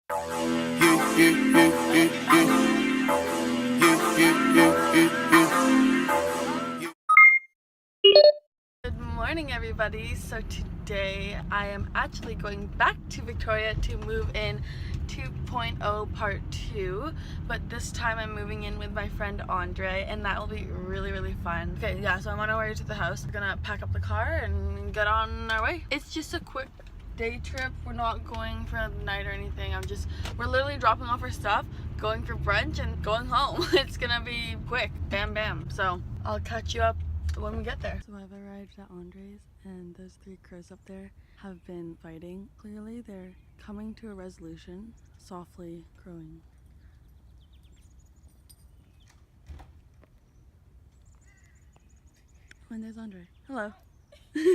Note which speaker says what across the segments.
Speaker 1: Good morning, everybody. So today I am actually going back to Victoria to move in 2.0 part 2, but this time I'm moving in with my friend Andree, and that will be really fun. Okay, yeah, so I'm on our way to the house. We're gonna pack up the car and get on our way. It's just a quick day trip. We're not going for the night or anything. We're literally dropping off our stuff, going for brunch, and going home. It's gonna be quick, bam bam. So I'll catch you up when we get there. So I've arrived at Andree's, and those three crows up there have been fighting. Clearly they're coming to a resolution, softly crowing. Oh, and there's Andree. Hello.
Speaker 2: How are you?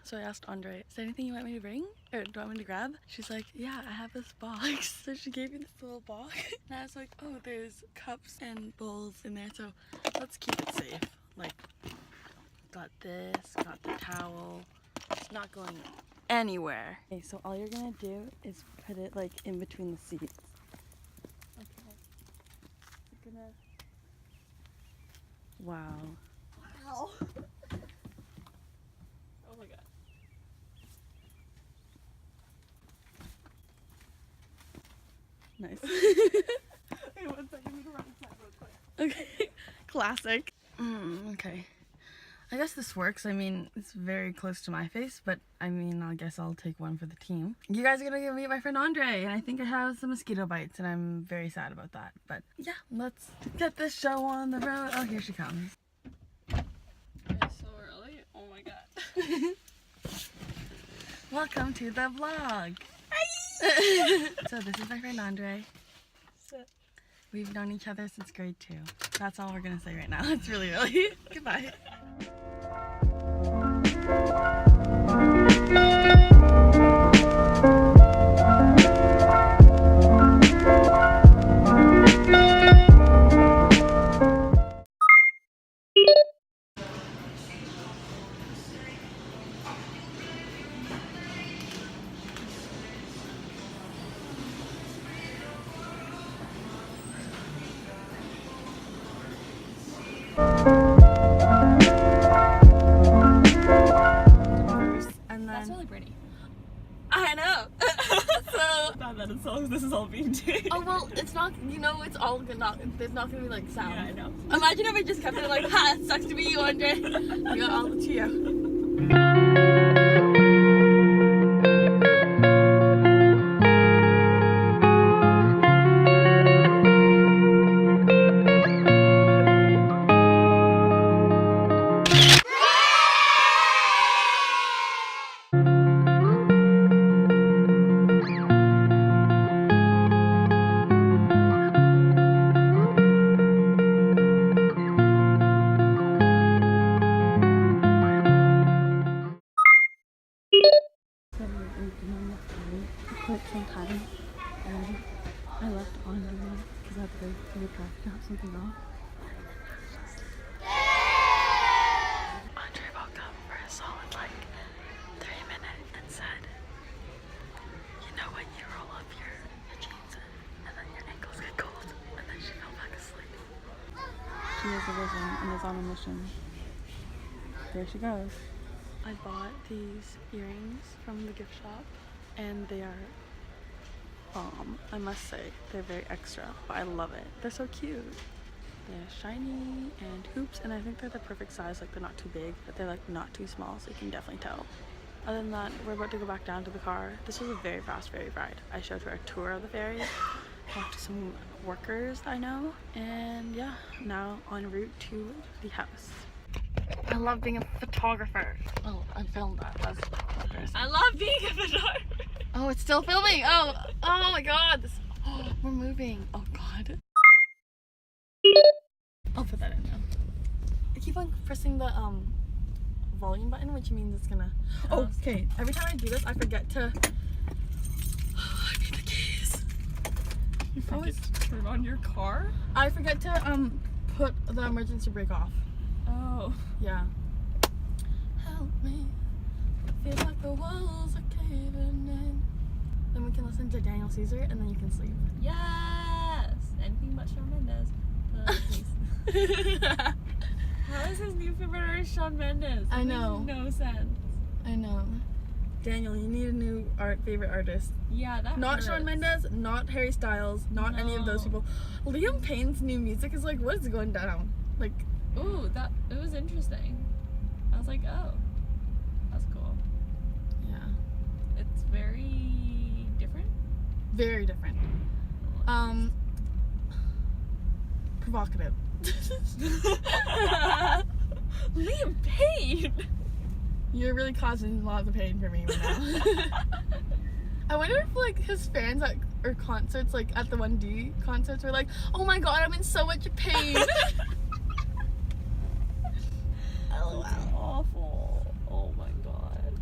Speaker 1: So I asked Andree, is there anything you want me to bring? Or do you want me to grab? She's like, yeah, I have this box. So she gave me this little box. And I was like, oh, there's cups and bowls in there, so let's keep it safe. Like, got this, got the towel. It's not going anywhere. Okay, so all you're gonna do is put it like in between the seats. Okay. You're gonna... Wow.
Speaker 2: Wow. Oh my god.
Speaker 1: Nice.
Speaker 2: Wait 1 second, we can run inside real quick.
Speaker 1: Okay. Classic. Okay. I guess this works. I mean, it's very close to my face, but I mean, I guess I'll take one for the team. You guys are gonna go meet my friend Andree, and I think it has some mosquito bites, and I'm very sad about that. But yeah, let's get this show on the road. Oh, here she comes.
Speaker 2: It's so early. Oh my god.
Speaker 1: Welcome to the vlog. So this is my friend Andree.
Speaker 2: Sit.
Speaker 1: We've known each other since grade 2. That's all we're gonna say right now. It's really goodbye.
Speaker 2: That's really pretty.
Speaker 1: I know. So.
Speaker 2: Not that as long as this is all being taped.
Speaker 1: Oh well, it's not. You know, it's all not. There's not gonna be like sound.
Speaker 2: Yeah, I know.
Speaker 1: Imagine if I just kept it like, ha, it sucks to be you, Andree. We got all the trio. Quite some time, and I left Andree because I had to go to the track to drop something off. Andree woke up for a solid like 3 minutes and said, you know when you roll up your jeans and then your ankles get cold, and then she fell back asleep. She is arisen and is on a mission. There she goes. I bought these earrings from the gift shop, and they are bomb, I must say. They're very extra, but I love it. They're so cute. They're shiny and hoops, and I think they're the perfect size. Like, they're not too big, but they're like not too small, so you can definitely tell. Other than that, we're about to go back down to the car. This was a very fast ferry ride. I showed her a tour of the ferry, talked to some workers I know, and yeah, now en route to the house. I love being a photographer. Oh, I filmed that. That's embarrassing.
Speaker 2: I love being a photographer.
Speaker 1: Oh, it's still filming. Oh my god. We're moving. Oh god. I'll put that in now. I keep on pressing the volume button, which means it's gonna. Oh, okay. Every time I do this, I forget to. I need the keys.
Speaker 2: You forget to turn on your car?
Speaker 1: I forget to put the emergency brake off.
Speaker 2: Oh.
Speaker 1: Yeah. Help me. I feel like the walls are caving in.
Speaker 2: Then we can listen to Daniel Caesar and then you can sleep.
Speaker 3: Yes! Anything but Shawn Mendes. Please. How is his new favorite artist Shawn Mendes?
Speaker 2: I know.
Speaker 3: Makes no sense.
Speaker 2: I know. Daniel, you need a new favorite artist.
Speaker 3: Yeah, that
Speaker 2: Not
Speaker 3: hurts.
Speaker 2: Shawn Mendes, not Harry Styles, not any of those
Speaker 3: No.
Speaker 2: people. Liam Payne's new music is like, what is going down? Like,
Speaker 3: Ooh, it was interesting. I was like, oh, that's cool.
Speaker 2: yeah,
Speaker 3: It's very different.
Speaker 2: very different. Provocative.
Speaker 3: Liam Payne!
Speaker 2: You're really causing lots of pain for me right now. I wonder if like his fans at or concerts, like at the 1D concerts, were like, "Oh my god, I'm in so much pain."
Speaker 3: Oh, wow. Awful. Oh my god.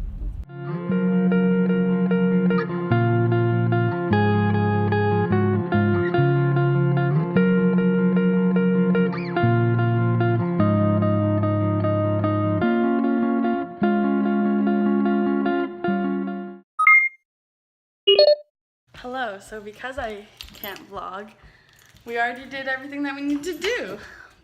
Speaker 2: Hello. So because I can't vlog, we already did everything that we need to do.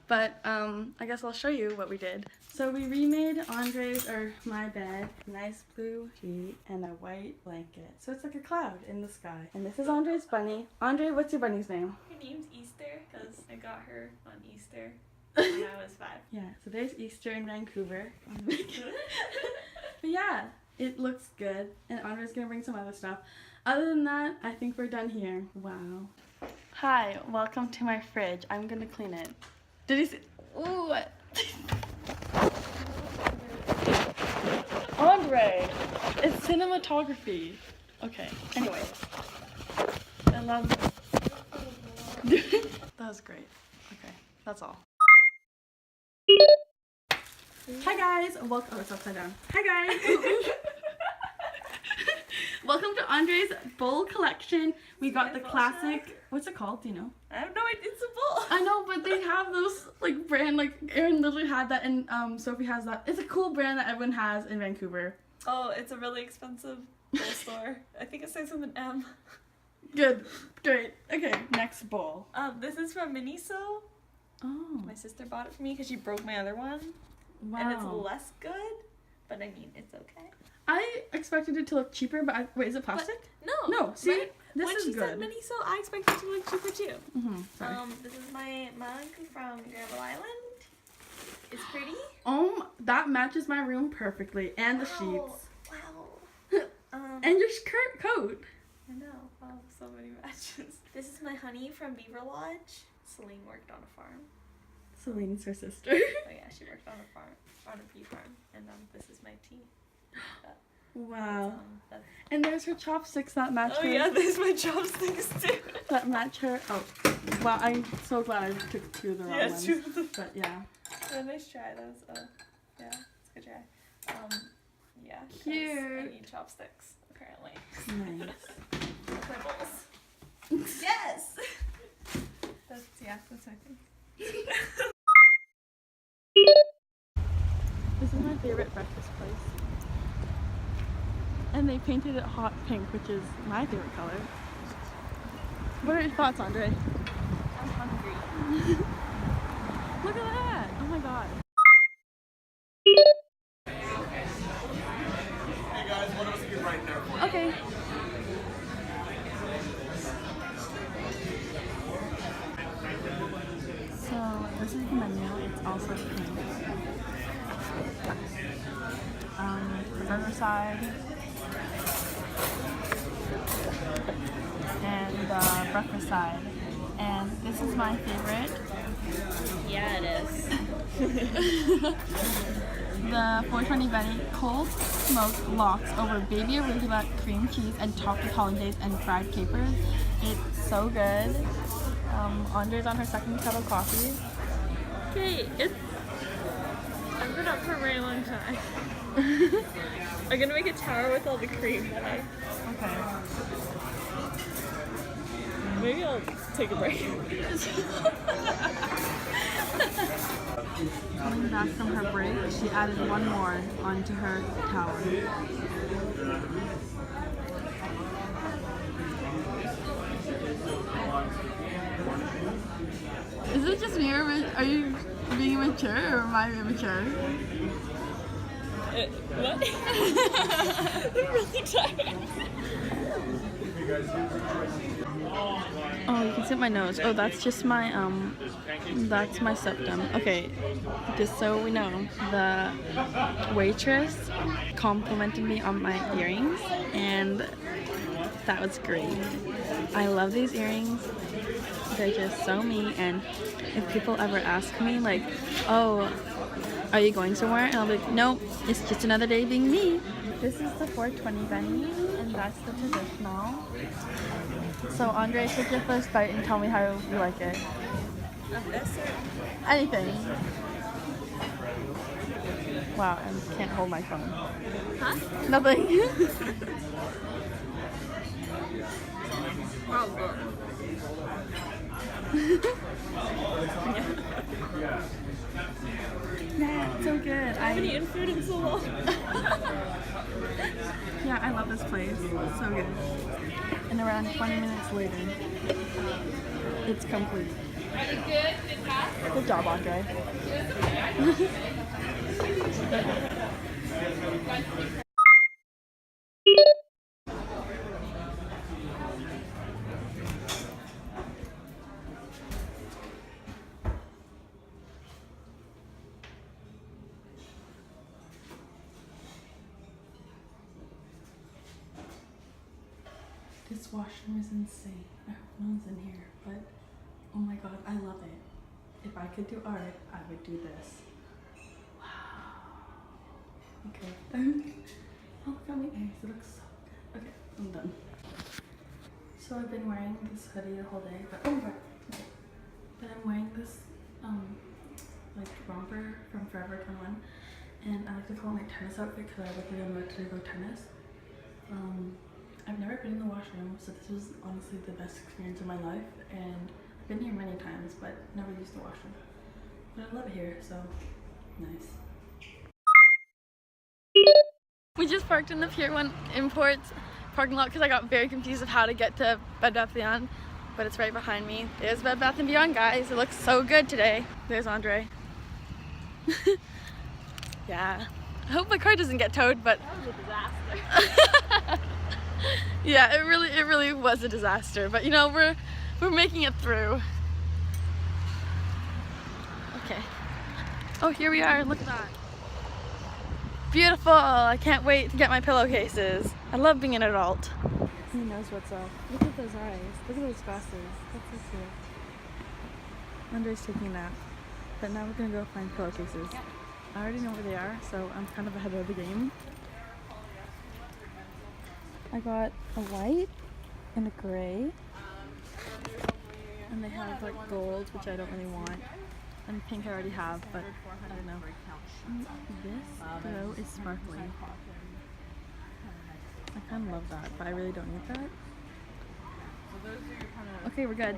Speaker 2: But I guess I'll show you what we did. So we remade Andree's or my bed, nice blue sheet and a white blanket. So it's like a cloud in the sky. And this is Andree's bunny. Andree, what's your bunny's name?
Speaker 3: Her name's Easter because I got her on Easter when I was 5.
Speaker 2: Yeah, so there's Easter in Vancouver. But yeah, it looks good. And Andree's gonna bring some other stuff. Other than that, I think we're done here. Wow. Hi, welcome to my fridge. I'm gonna clean it. Did you see? Ooh. Andree, it's cinematography. Okay, anyway. I love that was great. Okay, that's all. Hi guys, welcome. Oh, it's upside down. Hi guys. Welcome to Andree's bowl collection. We got the classic. What's it called? Do you know?
Speaker 3: I have no idea. It's a bowl.
Speaker 2: I know, but they have those like brand. Like Erin literally had that, and Sophie has that. It's a cool brand that everyone has in Vancouver.
Speaker 3: Oh, it's a really expensive bowl store. I think it says with an M.
Speaker 2: Good, great. Okay, next bowl.
Speaker 3: This is from Miniso.
Speaker 2: Oh,
Speaker 3: My sister bought it for me because she broke my other one.
Speaker 2: wow.
Speaker 3: And it's less good, but I mean, it's okay.
Speaker 2: I expected it to look cheaper, but wait, is it plastic?
Speaker 3: No.
Speaker 2: See,
Speaker 3: right?
Speaker 2: this
Speaker 3: when
Speaker 2: is
Speaker 3: she
Speaker 2: good.
Speaker 3: said Miniso, I expected it to look cheaper too.
Speaker 2: Sorry.
Speaker 3: This is my mug from Granville Island. It's pretty.
Speaker 2: That matches my room perfectly, and the
Speaker 3: Wow.
Speaker 2: sheets,
Speaker 3: Wow.
Speaker 2: and your skirt coat.
Speaker 3: I know. Wow, so many matches. This is my honey from Beaver Lodge. Celine worked on a farm.
Speaker 2: Celine's her sister.
Speaker 3: Oh yeah, she worked on a farm, on a bee farm. And this is my tea.
Speaker 2: Wow.
Speaker 3: That's,
Speaker 2: And there's her chopsticks that match
Speaker 3: oh
Speaker 2: her.
Speaker 3: yeah, there's my chopsticks too.
Speaker 2: That match her. Oh, wow! I'm so glad I took two of the wrong
Speaker 3: Yeah,
Speaker 2: ones.
Speaker 3: 2 of them.
Speaker 2: But yeah.
Speaker 3: Yeah, nice try. That was yeah, it's a good try. Yeah. 'cause
Speaker 2: Cute.
Speaker 3: I need chopsticks apparently.
Speaker 2: Nice.
Speaker 3: Quibbles. Yes. That's my thing.
Speaker 2: This is my favorite breakfast place. And they painted it hot pink, which is my favorite color. What are your thoughts, Andree?
Speaker 3: I'm hungry.
Speaker 2: Look at that! Oh my god.
Speaker 4: Hey guys, one of us will be right there for you.
Speaker 2: Okay. So this is the menu. It's also pink. The burger side and the breakfast side. And this is my favorite.
Speaker 3: Yeah, it is.
Speaker 2: The 420 Benny cold smoked lox over baby arugula, cream cheese, and topped with hollandaise and fried capers. It's so good. Andree's on her second cup of coffee.
Speaker 3: Okay, I've been up for a very long time. I'm gonna make a tower with all the cream that
Speaker 2: Okay.
Speaker 3: maybe I'll take a break.
Speaker 2: Coming back from her break, she added one more onto her tower. Are you being mature or am I immature?
Speaker 3: What? I'm really tired.
Speaker 2: Oh, you can see my nose. Oh, that's just my that's my septum. Okay, just so we know, the waitress complimented me on my earrings, and that was great. I love these earrings. They're just so me, and if people ever ask me like, oh, are you going somewhere? And I'll be like, nope, it's just another day being me. This is the 420 benny, and that's the traditional. So Andree, take your first bite and tell me how you like it. Anything. Wow, I can't hold my phone.
Speaker 3: Huh?
Speaker 2: Nothing.
Speaker 3: Oh, good.
Speaker 2: Yeah, it's so good.
Speaker 3: I haven't eaten food in so long.
Speaker 2: Yeah, I love this place. It's so good. And around 20 minutes later, it's complete. Good job, Andree. This washroom is insane. I hope no one's in here, but oh my god, I love it. If I could do art, I would do this. Wow. Okay. Oh, look at my eggs. It looks so good. Okay, I'm done. So I've been wearing this hoodie the whole day, but I'm wearing this like romper from Forever 21, and I like to call it my tennis outfit because I look like I'm about to go tennis. I've never been in the washroom, so this was honestly the best experience of my life, and I've been here many times, but never used the washroom. But I love it here, so nice. We just parked in the Pier 1 Imports parking lot because I got very confused of how to get to Bed Bath & Beyond, but it's right behind me. There's Bed Bath & Beyond, guys. It looks so good today. There's Andree. Yeah. I hope my car doesn't get towed, but
Speaker 3: That was a disaster.
Speaker 2: yeah, it really was a disaster. But you know, we're making it through. Okay. Oh, here we are. Look at that. Beautiful. I can't wait to get my pillowcases. I love being an adult. Who knows what's up? Look at those eyes. Look at those glasses. That's so cute. Andree's taking a nap. But now we're gonna go find pillowcases. I already know where they are, so I'm kind of ahead of the game. I got a white and a gray. And they have like gold, which I don't really want. And pink I already have, but I don't know. This though is sparkly. I kind of love that, but I really don't need that. Okay, we're good.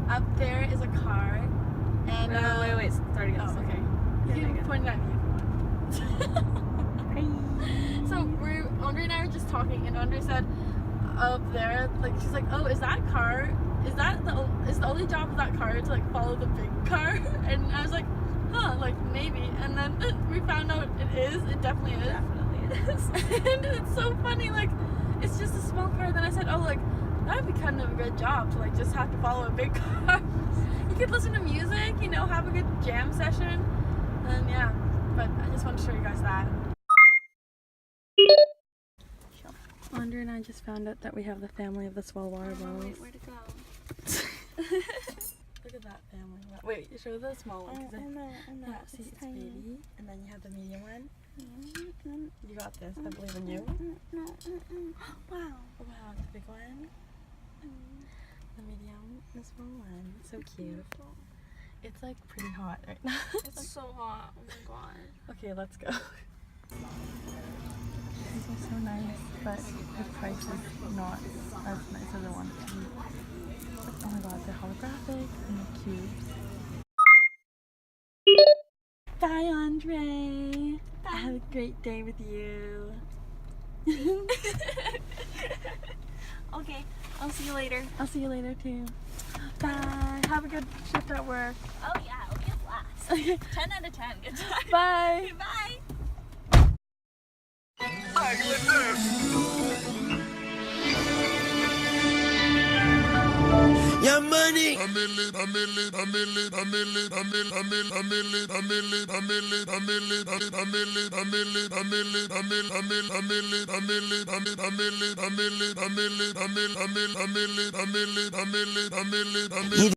Speaker 2: Up there is a car, and
Speaker 3: Wait, start again.
Speaker 2: oh, okay. You can point it at me. So Andree and I were just talking, and Andree said, up there, like she's like, oh, is that car? Is the only job of that car to like follow the big car? And I was like, huh, like maybe. And then we found out it is. It definitely is.
Speaker 3: Definitely it is.
Speaker 2: And it's so funny. Like it's just a small car. Then I said, oh, like that would be kind of a good job to like just have to follow a big car. You could listen to music, you know, have a good jam session, and yeah. But I just want to show you guys that. Andree and I just found out that we have the family of the small water bottles.
Speaker 3: Wait, where'd it go?
Speaker 2: Look at that family. Wait, show the small one.
Speaker 3: I know.
Speaker 2: Yeah, see, it's baby, and then you have the medium one. You got this. I believe in you.
Speaker 3: Wow.
Speaker 2: Wow, the big one. The medium, the small one. So cute. It's like pretty hot right now.
Speaker 3: It's so hot. Oh my god.
Speaker 2: Okay, let's go. These are so nice, but the price is not as nice as I want it to be. Oh my god, they're holographic and they're cute. Bye, Andree. I had a great day with you.
Speaker 3: Okay, I'll see you later.
Speaker 2: I'll see you later too. Bye. Have a good shift at work.
Speaker 3: Oh yeah, it'll be a blast.
Speaker 2: Okay.
Speaker 3: 10 out of 10. Good time.
Speaker 2: Bye.
Speaker 3: Bye.
Speaker 5: Your money.